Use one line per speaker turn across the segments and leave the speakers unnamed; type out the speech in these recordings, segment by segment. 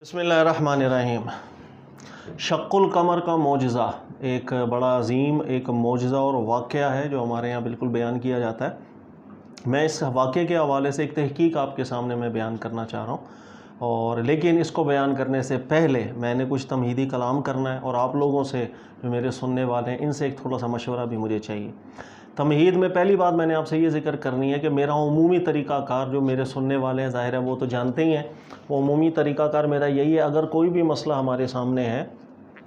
بسم اللہ الرحمن الرحیم۔ شق القمر کا معجزہ ایک بڑا عظیم ایک معجزہ اور واقعہ ہے جو ہمارے یہاں بالکل بیان کیا جاتا ہے۔ میں اس واقعے کے حوالے سے ایک تحقیق آپ کے سامنے میں بیان کرنا چاہ رہا ہوں، لیکن اس کو بیان کرنے سے پہلے میں نے کچھ تمہیدی کلام کرنا ہے، اور آپ لوگوں سے جو میرے سننے والے ہیں ان سے ایک تھوڑا سا مشورہ بھی مجھے چاہیے۔ تمہید میں پہلی بات میں نے آپ سے یہ ذکر کرنی ہے کہ میرا عمومی طریقہ کار، جو میرے سننے والے ہیں ظاہر ہے وہ تو جانتے ہی ہیں، وہ عمومی طریقہ کار میرا یہی ہے، اگر کوئی بھی مسئلہ ہمارے سامنے ہے،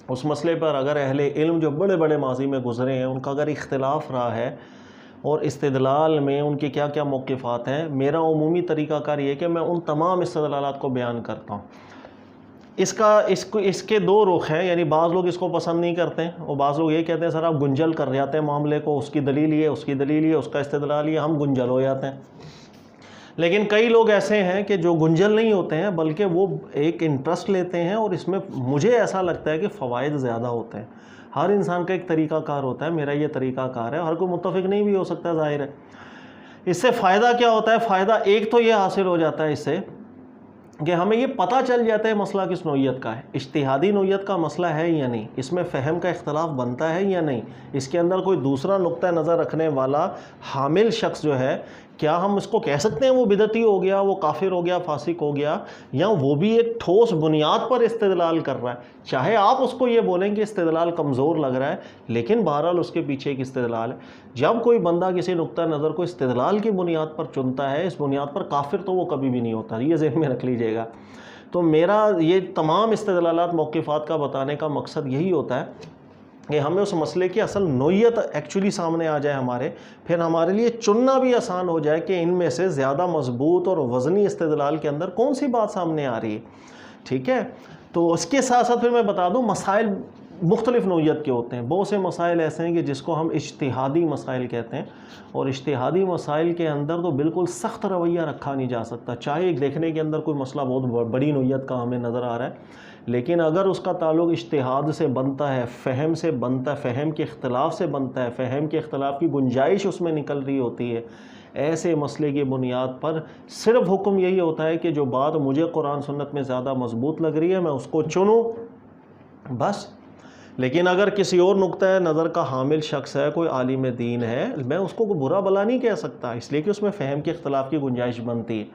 اس مسئلے پر اگر اہل علم جو بڑے بڑے ماضی میں گزرے ہیں ان کا اگر اختلاف رہا ہے اور استدلال میں ان کے کیا کیا موقفات ہیں، میرا عمومی طریقہ کار یہ ہے کہ میں ان تمام استدلالات کو بیان کرتا ہوں۔ اس کے دو رخ ہیں، یعنی بعض لوگ اس کو پسند نہیں کرتے ہیں اور بعض لوگ یہ کہتے ہیں سر آپ گنجل کر جاتے ہیں معاملے کو، اس کی دلیل یہ، اس کی دلیل یہ، اس کا استدلال یہ، ہم گنجل ہو جاتے ہیں۔ لیکن کئی لوگ ایسے ہیں کہ جو گنجل نہیں ہوتے ہیں بلکہ وہ ایک انٹرسٹ لیتے ہیں، اور اس میں مجھے ایسا لگتا ہے کہ فوائد زیادہ ہوتے ہیں۔ ہر انسان کا ایک طریقہ کار ہوتا ہے، میرا یہ طریقہ کار ہے، ہر کوئی متفق نہیں بھی ہو سکتا، ظاہر ہے۔ اس سے فائدہ کیا ہوتا ہے؟ فائدہ ایک تو یہ حاصل ہو جاتا ہے اس سے کہ ہمیں یہ پتہ چل جاتا ہے مسئلہ کس نوعیت کا ہے، اجتہادی نوعیت کا مسئلہ ہے یا نہیں، اس میں فہم کا اختلاف بنتا ہے یا نہیں، اس کے اندر کوئی دوسرا نقطہ نظر رکھنے والا حامل شخص جو ہے، کیا ہم اس کو کہہ سکتے ہیں وہ بدعتی ہو گیا، وہ کافر ہو گیا، فاسق ہو گیا، یا وہ بھی ایک ٹھوس بنیاد پر استدلال کر رہا ہے؟ چاہے آپ اس کو یہ بولیں کہ استدلال کمزور لگ رہا ہے، لیکن بہرحال اس کے پیچھے ایک استدلال ہے۔ جب کوئی بندہ کسی نقطہ نظر کو استدلال کی بنیاد پر چنتا ہے، اس بنیاد پر کافر تو وہ کبھی بھی نہیں ہوتا، یہ ذہن میں رکھ لیجئے گا۔ تو میرا یہ تمام استدلالات موقفات کا بتانے کا مقصد یہی ہوتا ہے کہ ہمیں اس مسئلے کی اصل نوعیت ایکچولی سامنے آ جائے ہمارے، پھر ہمارے لیے چننا بھی آسان ہو جائے کہ ان میں سے زیادہ مضبوط اور وزنی استدلال کے اندر کون سی بات سامنے آ رہی ہے، ٹھیک ہے؟ تو اس کے ساتھ ساتھ پھر میں بتا دوں مسائل مختلف نوعیت کے ہوتے ہیں، بہت سے مسائل ایسے ہیں کہ جس کو ہم اجتہادی مسائل کہتے ہیں، اور اجتہادی مسائل کے اندر تو بالکل سخت رویہ رکھا نہیں جا سکتا، چاہے ایک دیکھنے کے اندر کوئی مسئلہ بہت بڑی نوعیت کا ہمیں نظر آ رہا ہے، لیکن اگر اس کا تعلق اجتہاد سے بنتا ہے، فہم سے بنتا ہے، فہم کے اختلاف سے بنتا ہے، فہم کے اختلاف کی گنجائش اس میں نکل رہی ہوتی ہے، ایسے مسئلے کی بنیاد پر صرف حکم یہی ہوتا ہے کہ جو بات مجھے قرآن سنت میں زیادہ مضبوط لگ رہی ہے میں اس کو چنوں، بس۔ لیکن اگر کسی اور نقطہ نظر کا حامل شخص ہے، کوئی عالم دین ہے، میں اس کو برا بلا نہیں کہہ سکتا، اس لیے کہ اس میں فہم کے اختلاف کی گنجائش بنتی ہے،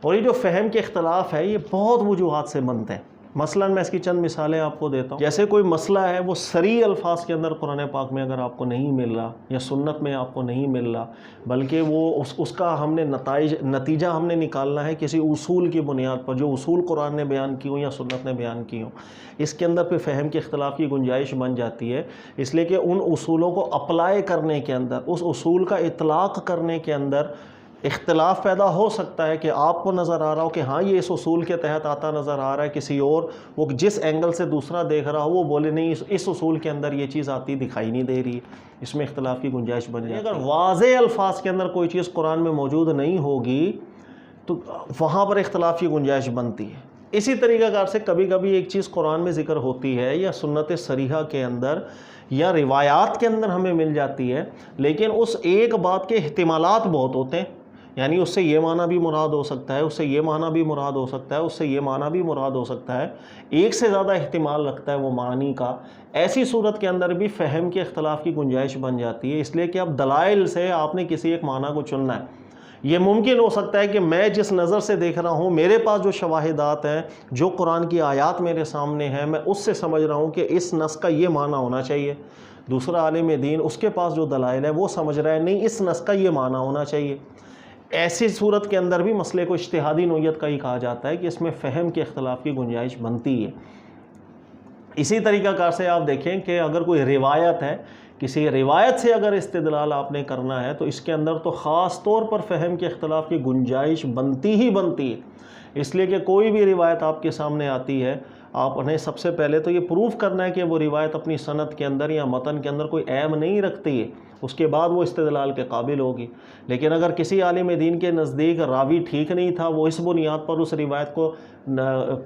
اور یہ جو فہم کے اختلاف ہے یہ بہت وجوہات سے بنتے ہیں۔ مثلا میں اس کی چند مثالیں آپ کو دیتا ہوں۔ جیسے کوئی مسئلہ ہے وہ صریح الفاظ کے اندر قرآن پاک میں اگر آپ کو نہیں مل رہا، یا سنت میں آپ کو نہیں مل رہا، بلکہ وہ اس کا ہم نے نتیجہ ہم نے نکالنا ہے کسی اصول کی بنیاد پر، جو اصول قرآن نے بیان کی ہوں یا سنت نے بیان کی ہوں، اس کے اندر پھر فہم کے اختلاف کی گنجائش بن جاتی ہے، اس لیے کہ ان اصولوں کو اپلائی کرنے کے اندر، اس اصول کا اطلاق کرنے کے اندر اختلاف پیدا ہو سکتا ہے کہ آپ کو نظر آ رہا ہو کہ ہاں یہ اس اصول کے تحت آتا نظر آ رہا ہے، کسی اور وہ جس اینگل سے دوسرا دیکھ رہا ہو وہ بولے نہیں اس اصول کے اندر یہ چیز آتی دکھائی نہیں دے رہی، اس میں اختلاف کی گنجائش بن جاتی ہے۔ اگر واضح الفاظ کے اندر کوئی چیز قرآن میں موجود نہیں ہوگی تو وہاں پر اختلاف کی گنجائش بنتی ہے۔ اسی طریقہ کار سے کبھی کبھی ایک چیز قرآن میں ذکر ہوتی ہے یا سنت صریحہ کے اندر یا روایات کے اندر ہمیں مل جاتی ہے، لیکن اس ایک بات کے احتمالات بہت ہوتے ہیں، یعنی اس سے یہ معنی بھی مراد ہو سکتا ہے، اس سے یہ معنی بھی مراد ہو سکتا ہے، اس سے یہ معنی بھی مراد ہو سکتا ہے، ایک سے زیادہ احتمال رکھتا ہے وہ معنی کا۔ ایسی صورت کے اندر بھی فہم کے اختلاف کی گنجائش بن جاتی ہے، اس لیے کہ اب دلائل سے آپ نے کسی ایک معنی کو چننا ہے۔ یہ ممکن ہو سکتا ہے کہ میں جس نظر سے دیکھ رہا ہوں، میرے پاس جو شواہدات ہیں، جو قرآن کی آیات میرے سامنے ہیں، میں اس سے سمجھ رہا ہوں کہ اس نص کا یہ معنی ہونا چاہیے۔ دوسرا عالم دین اس کے پاس جو دلائل ہے وہ سمجھ رہا ہے نہیں اس نص کا یہ معنی ہونا چاہیے۔ ایسی صورت کے اندر بھی مسئلے کو اجتہادی نوعیت کا ہی کہا جاتا ہے کہ اس میں فہم کے اختلاف کی گنجائش بنتی ہے۔ اسی طریقہ کار سے آپ دیکھیں کہ اگر کوئی روایت ہے، کسی روایت سے اگر استدلال آپ نے کرنا ہے تو اس کے اندر تو خاص طور پر فہم کے اختلاف کی گنجائش بنتی ہی بنتی ہے، اس لیے کہ کوئی بھی روایت آپ کے سامنے آتی ہے، آپ انہیں سب سے پہلے تو یہ پروف کرنا ہے کہ وہ روایت اپنی سند کے اندر یا متن کے اندر کوئی عیب نہیں رکھتی ہے، اس کے بعد وہ استدلال کے قابل ہوگی. لیکن اگر کسی عالم دین کے نزدیک راوی ٹھیک نہیں تھا، وہ اس بنیاد پر اس روایت کو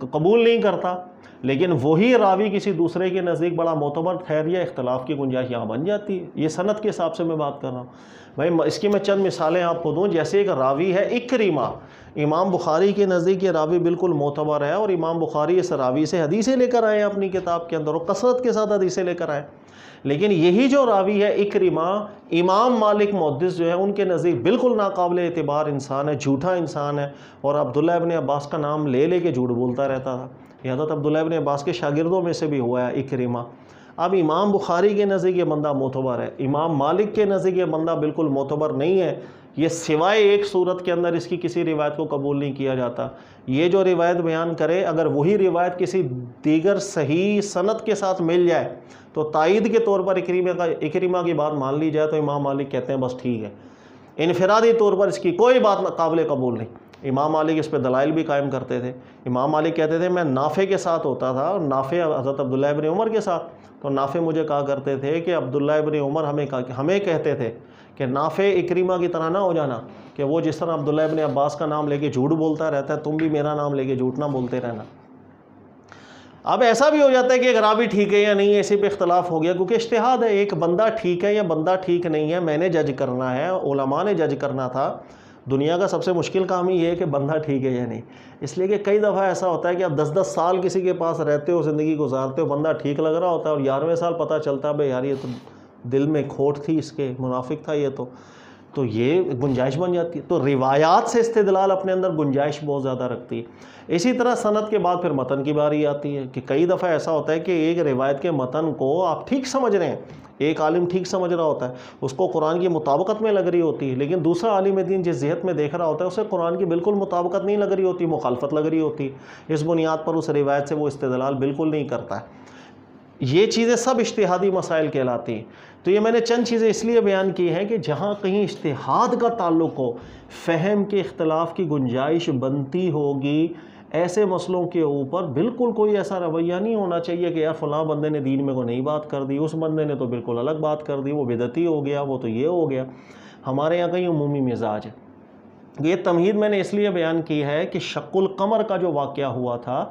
قبول نہیں کرتا، لیکن وہی راوی کسی دوسرے کے نزدیک بڑا معتبر ٹھہریا، اختلاف کی گنجائش یہاں بن جاتی ہے. یہ سند کے حساب سے میں بات کر رہا ہوں بھائی. اس کی میں چند مثالیں آپ کو دوں. جیسے ایک راوی ہے اکرمہ، امام بخاری کے نزدیک یہ راوی بالکل معتبر ہے، اور امام بخاری اس راوی سے حدیثیں لے کر آئے ہیں اپنی کتاب کے اندر، اور کثرت کے ساتھ حدیثیں لے کر آئے. لیکن یہی جو راوی ہے اکرمہ، امام مالک محدث جو ہے ان کے نزدیک بالکل ناقابل اعتبار انسان ہے، جھوٹا انسان ہے، اور عبداللہ ابن عباس کا نام لے لے کے جھوٹ بولتا رہتا تھا. یہ حضرت عبداللہ ابن عباس کے شاگردوں میں سے بھی ہوا ہے اکرمہ. اب امام بخاری کے نزدیک یہ بندہ معتبر ہے، امام مالک کے نزدیک یہ بندہ بالکل معتبر نہیں ہے. یہ سوائے ایک صورت کے اندر اس کی کسی روایت کو قبول نہیں کیا جاتا. یہ جو روایت بیان کرے، اگر وہی روایت کسی دیگر صحیح سند کے ساتھ مل جائے تو تائید کے طور پر اکرمہ کی بات مان لی جائے تو امام مالک کہتے ہیں بس ٹھیک ہے. انفرادی طور پر اس کی کوئی بات قابل قبول نہیں. امام مالک اس پہ دلائل بھی قائم کرتے تھے. امام مالک کہتے تھے میں نافع کے ساتھ ہوتا تھا، اور نافع حضرت عبداللہ ابن عمر کے ساتھ. تو نافع مجھے کہا کرتے تھے کہ عبداللہ ابن عمر ہمیں کہتے تھے کہ نافع اکرمہ کی طرح نہ ہو جانا، کہ وہ جس طرح عبداللہ ابن عباس کا نام لے کے جھوٹ بولتا رہتا ہے، تم بھی میرا نام لے کے جھوٹ نہ بولتے رہنا. اب ایسا بھی ہو جاتا ہے کہ ایک راوی ٹھیک ہے یا نہیں ہے، اسی پہ اختلاف ہو گیا، کیونکہ اجتہاد ہے. ایک بندہ ٹھیک ہے یا بندہ ٹھیک نہیں ہے، میں نے جج کرنا ہے، علماء نے جج کرنا تھا. دنیا کا سب سے مشکل کام ہی یہ ہے کہ بندہ ٹھیک ہے یا نہیں. اس لیے کہ کئی دفعہ ایسا ہوتا ہے کہ آپ 10 سال کسی کے پاس رہتے ہو، زندگی گزارتے ہو، بندہ ٹھیک لگ رہا ہوتا ہے، اور 11ویں سال پتہ چلتا ہے بھائی یار یہ تو دل میں کھوٹ تھی اس کے، منافق تھا یہ تو یہ گنجائش بن جاتی ہے. تو روایات سے استدلال اپنے اندر گنجائش بہت زیادہ رکھتی ہے. اسی طرح سند کے بعد پھر متن کی باری آتی ہے کہ کئی دفعہ ایسا ہوتا ہے کہ ایک روایت کے متن کو آپ ٹھیک سمجھ رہے ہیں، ایک عالم ٹھیک سمجھ رہا ہوتا ہے، اس کو قرآن کی مطابقت میں لگ رہی ہوتی ہے، لیکن دوسرا عالم دین جس جہت میں دیکھ رہا ہوتا ہے اسے قرآن کی بالکل مطابقت نہیں لگ رہی ہوتی، مخالفت لگ رہی ہوتی. اس بنیاد پر اس روایت سے وہ استدلال بالکل نہیں کرتا ہے. یہ چیزیں سب اجتہادی مسائل کہلاتی ہیں. تو یہ میں نے چند چیزیں اس لیے بیان کی ہیں کہ جہاں کہیں اجتہاد کا تعلق ہو، فہم کے اختلاف کی گنجائش بنتی ہوگی، ایسے مسئلوں کے اوپر بالکل کوئی ایسا رویہ نہیں ہونا چاہیے کہ یار فلاں بندے نے دین میں کو نہیں بات کر دی، اس بندے نے تو بالکل الگ بات کر دی، وہ بدعتی ہو گیا، وہ تو یہ ہو گیا. ہمارے یہاں کہیں عمومی مزاج ہے. یہ تمہید میں نے اس لیے بیان کی ہے کہ شق القمر کا جو واقعہ ہوا تھا،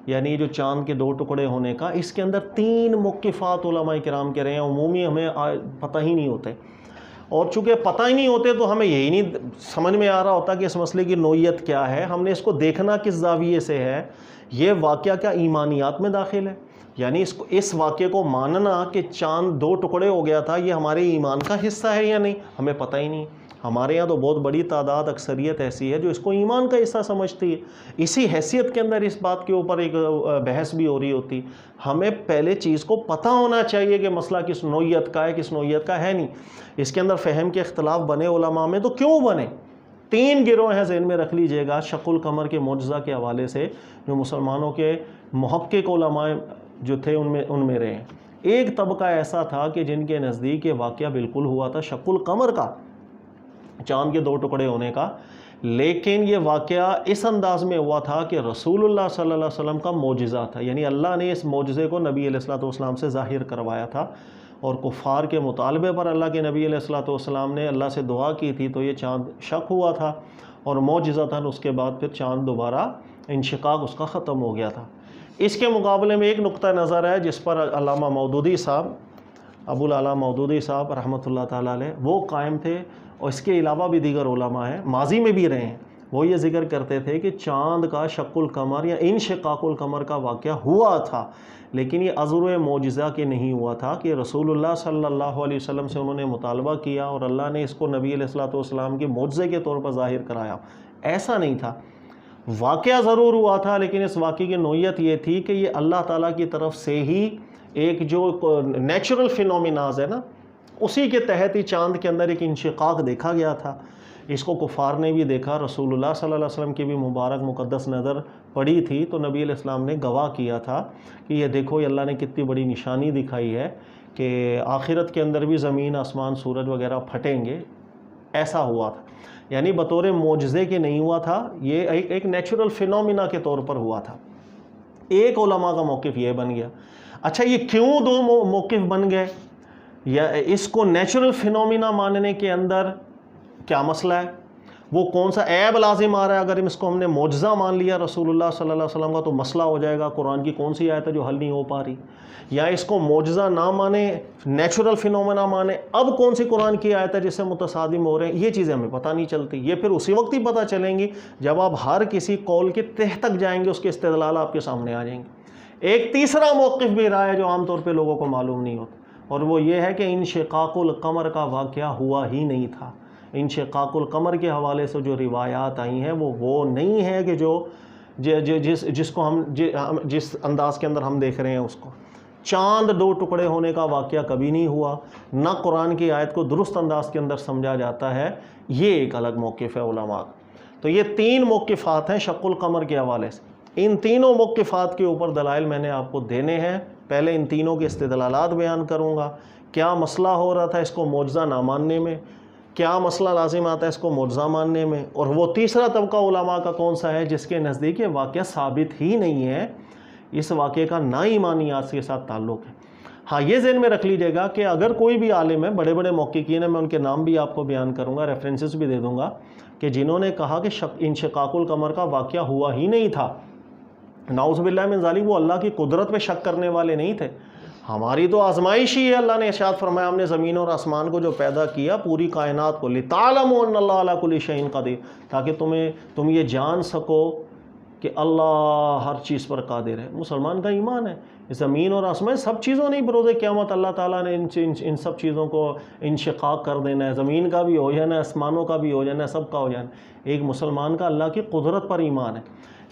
یعنی جو چاند کے 2 ٹکڑے ہونے کا، اس کے اندر 3 موقفات علماء کرام کے رہے ہیں. عمومی ہمیں پتہ ہی نہیں ہوتے، اور چونکہ پتہ ہی نہیں ہوتے تو ہمیں یہی نہیں سمجھ میں آ رہا ہوتا کہ اس مسئلے کی نوعیت کیا ہے، ہم نے اس کو دیکھنا کس زاویے سے ہے. یہ واقعہ کیا ایمانیات میں داخل ہے؟ یعنی اس واقعے کو ماننا کہ چاند 2 ٹکڑے ہو گیا تھا، یہ ہمارے ایمان کا حصہ ہے یا نہیں، ہمیں پتہ ہی نہیں. ہمارے یہاں تو بہت بڑی تعداد، اکثریت ایسی ہے جو اس کو ایمان کا حصہ سمجھتی ہے. اسی حیثیت کے اندر اس بات کے اوپر ایک بحث بھی ہو رہی ہوتی. ہمیں پہلے چیز کو پتہ ہونا چاہیے کہ مسئلہ کس نوعیت کا ہے، کس نوعیت کا ہے نہیں. اس کے اندر فہم کے اختلاف بنے علماء میں، تو کیوں بنے؟ 3 گروہ ہیں، ذہن میں رکھ لیجئے گا شق القمر کے معجزہ کے حوالے سے جو مسلمانوں کے محقق علماء جو تھے ان میں رہے ہیں. ایک طبقہ ایسا تھا کہ جن کے نزدیک یہ واقعہ بالکل ہوا تھا شق القمر کا، چاند کے 2 ٹکڑے ہونے کا، لیکن یہ واقعہ اس انداز میں ہوا تھا کہ رسول اللہ صلی اللہ علیہ وسلم کا معجزہ تھا. یعنی اللہ نے اس معجزے کو نبی علیہ الصلوۃ والسلام سے ظاہر کروایا تھا، اور کفار کے مطالبے پر اللہ کے نبی علیہ الصلوۃ والسلام نے اللہ سے دعا کی تھی، تو یہ چاند شق ہوا تھا اور معجزہ تھا. اس کے بعد پھر چاند دوبارہ انشقاق اس کا ختم ہو گیا تھا. اس کے مقابلے میں ایک نقطہ نظر ہے جس پر علامہ مودودی صاحب، ابو العلا مودودی صاحب رحمۃ اللہ تعالیٰ علیہ وہ قائم تھے، اور اس کے علاوہ بھی دیگر علماء ہیں، ماضی میں بھی رہے ہیں. وہ یہ ذکر کرتے تھے کہ چاند کا شق القمر یا انشقاق القمر کا واقعہ ہوا تھا، لیکن یہ عذر معجزہ کے نہیں ہوا تھا کہ رسول اللہ صلی اللہ علیہ وسلم سے انہوں نے مطالبہ کیا اور اللہ نے اس کو نبی علیہ الصلوۃ والسلام کے معجزے کے طور پر ظاہر کرایا. ایسا نہیں تھا. واقعہ ضرور ہوا تھا، لیکن اس واقعے کی نوعیت یہ تھی کہ یہ اللہ تعالیٰ کی طرف سے ہی ایک جو نیچرل فینومیناز ہے نا، اسی کے تحت ہی چاند کے اندر ایک انشقاق دیکھا گیا تھا. اس کو کفار نے بھی دیکھا، رسول اللہ صلی اللہ علیہ وسلم کی بھی مبارک مقدس نظر پڑی تھی، تو نبی علیہ السلام نے گواہ کیا تھا کہ یہ دیکھو یہ اللہ نے کتنی بڑی نشانی دکھائی ہے کہ آخرت کے اندر بھی زمین، آسمان، سورج وغیرہ پھٹیں گے. ایسا ہوا تھا، یعنی بطور معجزے کے نہیں ہوا تھا، یہ ایک نیچرل فینومینا کے طور پر ہوا تھا. ایک علماء کا موقف یہ بن گیا. اچھا یہ کیوں 2 موقف بن گئے؟ یا اس کو نیچرل فینومینا ماننے کے اندر کیا مسئلہ ہے، وہ کون سا عیب لازم آ رہا ہے، اگر اس کو ہم نے معجزہ مان لیا رسول اللہ صلی اللہ علیہ وسلم کا تو مسئلہ ہو جائے گا، قرآن کی کون سی آیت ہے جو حل نہیں ہو پا رہی، یا اس کو معجزہ نہ مانے، نیچرل فینومینا مانے، اب کون سی قرآن کی آیت ہے جس سے متصادم ہو رہے ہیں، یہ چیزیں ہمیں پتہ نہیں چلتی، یہ پھر اسی وقت ہی پتہ چلیں گی جب آپ ہر کسی قول کے تہ تک جائیں گے، اس کے استدلال آپ کے سامنے آ جائیں گے۔ ایک تیسرا موقف بھی رہا ہے جو عام طور پہ لوگوں کو معلوم نہیں ہوتا، اور وہ یہ ہے کہ انشقاق القمر کا واقعہ ہوا ہی نہیں تھا۔ انشقاق القمر کے حوالے سے جو روایات آئی ہیں وہ نہیں ہے کہ جس کو ہم جس انداز کے اندر ہم دیکھ رہے ہیں اس کو۔ چاند دو ٹکڑے ہونے کا واقعہ کبھی نہیں ہوا، نہ قرآن کی آیت کو درست انداز کے اندر سمجھا جاتا ہے، یہ ایک الگ موقف ہے علماء کا۔ تو یہ تین موقفات ہیں شق القمر کے حوالے سے، ان تینوں موقفات کے اوپر دلائل میں نے آپ کو دینے ہیں۔ پہلے ان تینوں کے استدلالات بیان کروں گا، کیا مسئلہ ہو رہا تھا اس کو معجزہ نہ ماننے میں، کیا مسئلہ لازم آتا ہے اس کو معجزہ ماننے میں، اور وہ تیسرا طبقہ علماء کا کون سا ہے جس کے نزدیک یہ واقعہ ثابت ہی نہیں ہے، اس واقعے کا نہ ایمانیات کے ساتھ تعلق ہے۔ ہاں یہ ذہن میں رکھ لیجئے گا کہ اگر کوئی بھی عالم ہے، بڑے بڑے محققین ہیں، میں ان کے نام بھی آپ کو بیان کروں گا، ریفرنسز بھی دے دوں گا، کہ جنہوں نے کہا کہ انشقاق القمر کا واقعہ ہوا ہی نہیں تھا، نعوذ باللہ من ذالک، وہ اللہ کی قدرت پہ شک کرنے والے نہیں تھے۔ ہماری تو آزمائش ہی ہے، اللہ نے ارشاد فرمایا ہم نے زمین اور آسمان کو جو پیدا کیا، پوری کائنات کو، لِتَعْلَمُوا أَنَّ اللَّهَ عَلَىٰ كُلِّ شَيْءٍ قَدِيرٌ، تاکہ تم یہ جان سکو کہ اللہ ہر چیز پر قادر ہے۔ مسلمان کا ایمان ہے، زمین اور آسمان سب چیزوں نہیں، بروز قیامت اللہ تعالیٰ نے ان سب چیزوں کو انشقاق کر دینا ہے، زمین کا بھی ہو جانا ہے، آسمانوں کا بھی ہو جانا ہے، سب کا ہو جانا ہے۔ ایک مسلمان کا اللہ کی قدرت پر ایمان ہے،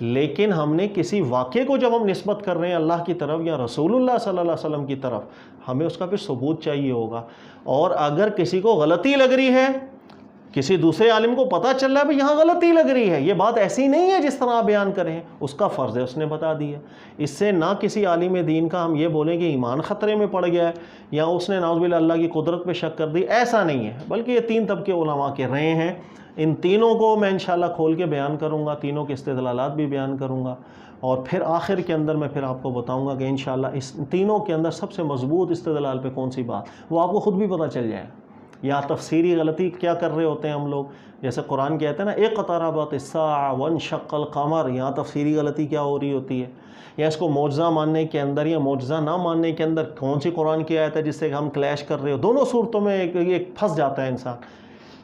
لیکن ہم نے کسی واقعے کو جب ہم نسبت کر رہے ہیں اللہ کی طرف یا رسول اللہ صلی اللہ علیہ وسلم کی طرف، ہمیں اس کا پھر ثبوت چاہیے ہوگا۔ اور اگر کسی کو غلطی لگ رہی ہے، کسی دوسرے عالم کو پتہ چل رہا ہے بھئی یہاں غلطی لگ رہی ہے، یہ بات ایسی نہیں ہے جس طرح آپ بیان کریں، اس کا فرض ہے اس نے بتا دیا۔ اس سے نہ کسی عالم دین کا ہم یہ بولیں کہ ایمان خطرے میں پڑ گیا ہے یا اس نے نعوذ باللہ اللہ کی قدرت پہ شک کر دی، ایسا نہیں ہے، بلکہ یہ تین طبقے علماء کے رہے ہیں۔ ان تینوں کو میں انشاءاللہ کھول کے بیان کروں گا، تینوں کے استدلالات بھی بیان کروں گا، اور پھر آخر کے اندر میں پھر آپ کو بتاؤں گا کہ انشاءاللہ اس تینوں کے اندر سب سے مضبوط استدلال پہ کون سی بات، وہ آپ کو خود بھی پتہ چل جائے گا۔ یا تفسیری غلطی کیا کر رہے ہوتے ہیں ہم لوگ، جیسے قرآن کہتے ہیں نا اقتربت الساعۃ وانشق القمر، یہاں تفسیری غلطی کیا ہو رہی ہوتی ہے، یا اس کو معجزہ ماننے کے اندر یا معجزہ نہ ماننے کے اندر کون سی قرآن کی آیت ہے جس سے ہم کلیش کر رہے ہو، دونوں صورتوں میں ایک پھنس جاتا ہے انسان۔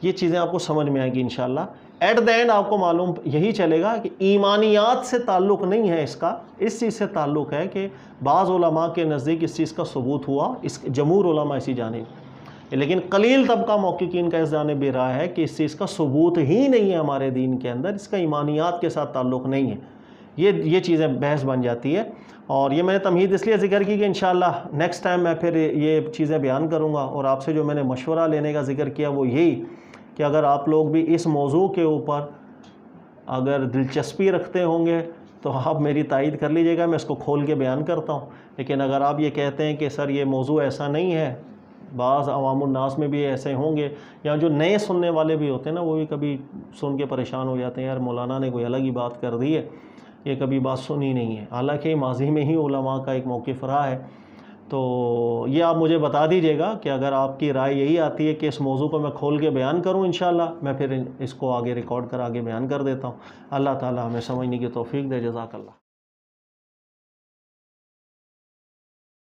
یہ چیزیں آپ کو سمجھ میں آئیں گی انشاءاللہ۔ ایٹ دا اینڈ آپ کو معلوم یہی چلے گا کہ ایمانیات سے تعلق نہیں ہے اس کا، اس چیز سے تعلق ہے کہ بعض علماء کے نزدیک اس چیز کا ثبوت ہوا، اس جمہور علماء اسی جانب، لیکن قلیل طبقہ محققین کا اس جانب بھی رہا ہے کہ اس چیز کا ثبوت ہی نہیں ہے ہمارے دین کے اندر، اس کا ایمانیات کے ساتھ تعلق نہیں ہے۔ یہ چیزیں بحث بن جاتی ہے، اور یہ میں نے تمہید اس لیے ذکر کی کہ انشاءاللہ نیکسٹ ٹائم میں پھر یہ چیزیں بیان کروں گا، اور آپ سے جو میں نے مشورہ لینے کا ذکر کیا وہ یہی کہ اگر آپ لوگ بھی اس موضوع کے اوپر اگر دلچسپی رکھتے ہوں گے تو آپ میری تائید کر لیجئے گا، میں اس کو کھول کے بیان کرتا ہوں۔ لیکن اگر آپ یہ کہتے ہیں کہ سر یہ موضوع ایسا نہیں ہے، بعض عوام الناس میں بھی ایسے ہوں گے، یا جو نئے سننے والے بھی ہوتے ہیں نا، وہ بھی کبھی سن کے پریشان ہو جاتے ہیں، یار مولانا نے کوئی الگ ہی بات کر دی ہے، یہ کبھی بات سنی نہیں ہے، حالانکہ ماضی میں ہی علماء کا ایک موقف رہا ہے۔ تو یہ آپ مجھے بتا دیجئے گا کہ اگر آپ کی رائے یہی آتی ہے کہ اس موضوع کو میں کھول کے بیان کروں انشاءاللہ، میں پھر اس کو آگے ریکارڈ کر آگے بیان کر دیتا ہوں۔ اللہ تعالی ہمیں سمجھنے کی توفیق دے، جزاک اللہ۔